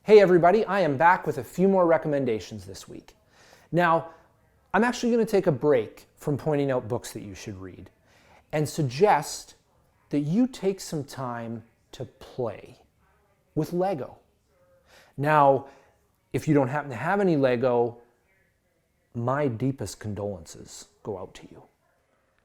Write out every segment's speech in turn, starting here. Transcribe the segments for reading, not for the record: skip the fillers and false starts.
Hey everybody, I am back with a few more recommendations this week. Now, I'm actually going to take a break from pointing out books that you should read and suggest that you take some time to play with Lego. Now, if you don't happen to have any Lego, my deepest condolences go out to you.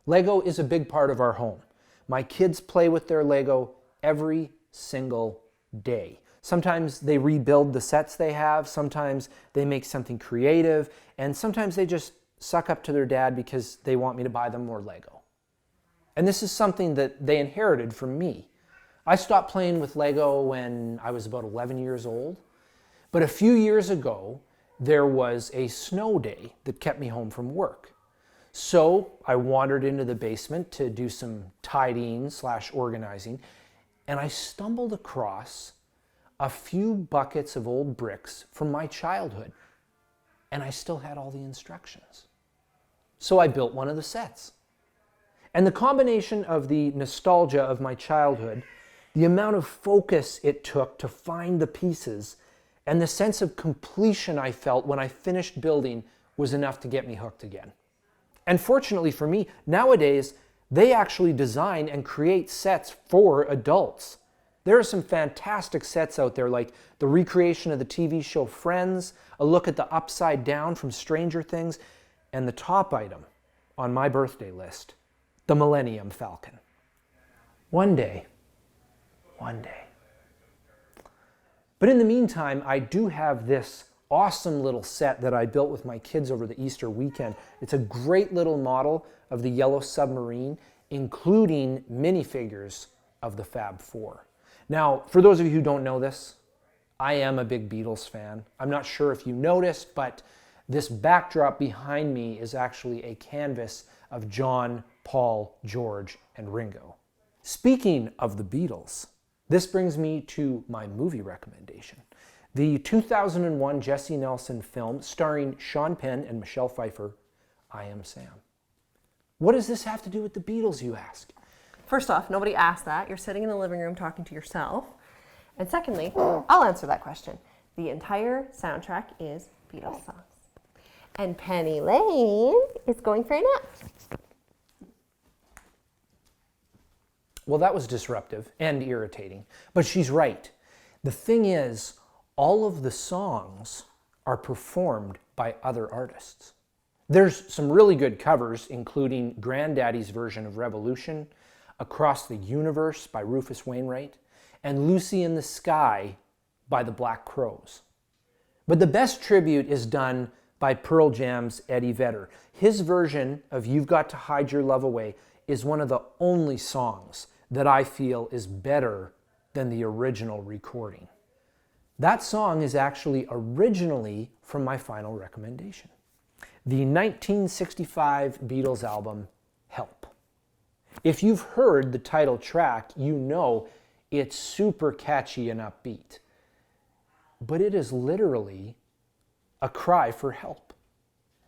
Lego is a big part of our home. My kids play with their Lego every single day. Sometimes they rebuild the sets they have, sometimes they make something creative, and sometimes they just suck up to their dad because they want me to buy them more Lego. And this is something that they inherited from me. I stopped playing with Lego when I was about 11 years old, but a few years ago, there was a snow day that kept me home from work. So I wandered into the basement to do some tidying/organizing, and I stumbled across a few buckets of old bricks from my childhood, and I still had all the instructions. So I built one of the sets. And the combination of the nostalgia of my childhood, the amount of focus it took to find the pieces, and the sense of completion I felt when I finished building was enough to get me hooked again. And fortunately for me, nowadays, they actually design and create sets for adults. There are some fantastic sets out there, like the recreation of the TV show Friends, a look at the Upside Down from Stranger Things, and the top item on my birthday list, the Millennium Falcon. One day. But in the meantime, I do have this awesome little set that I built with my kids over the Easter weekend. It's a great little model of the Yellow Submarine, including minifigures of the Fab Four. Now, for those of you who don't know this, I am a big Beatles fan. I'm not sure if you noticed, but this backdrop behind me is actually a canvas of John, Paul, George, and Ringo. Speaking of the Beatles, this brings me to my movie recommendation. The 2001 Jesse Nelson film starring Sean Penn and Michelle Pfeiffer, I Am Sam. What does this have to do with the Beatles, you ask? First off, nobody asked that. You're sitting in the living room talking to yourself. And secondly, I'll answer that question. The entire soundtrack is Beatles songs. And Penny Lane is going for a nap. Well, that was disruptive and irritating, but she's right. The thing is, all of the songs are performed by other artists. There's some really good covers, including Granddaddy's version of Revolution, Across the Universe by Rufus Wainwright, and Lucy in the Sky by the Black Crowes. But the best tribute is done by Pearl Jam's Eddie Vedder. His version of You've Got to Hide Your Love Away is one of the only songs that I feel is better than the original recording. That song is actually originally from my final recommendation, the 1965 Beatles album, Help. If you've heard the title track, you know it's super catchy and upbeat. But it is literally a cry for help,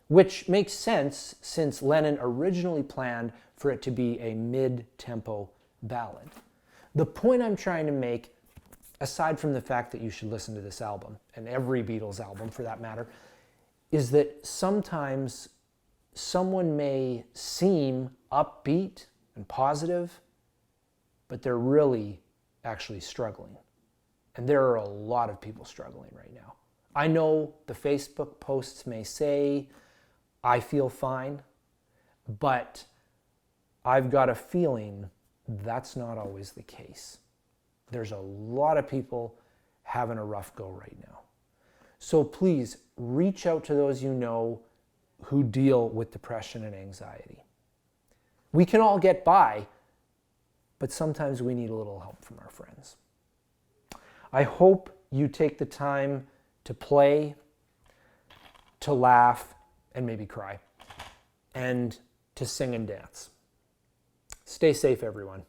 which makes sense since Lennon originally planned for it to be a mid-tempo ballad. The point I'm trying to make, aside from the fact that you should listen to this album, and every Beatles album for that matter, is that sometimes someone may seem upbeat and positive, but they're really actually struggling. And there are a lot of people struggling right now. I know the Facebook posts may say, I feel fine, but I've got a feeling that's not always the case. There's a lot of people having a rough go right now. So please reach out to those you know who deal with depression and anxiety. We can all get by, but sometimes we need a little help from our friends. I hope you take the time to play, to laugh, and maybe cry, and to sing and dance. Stay safe, everyone.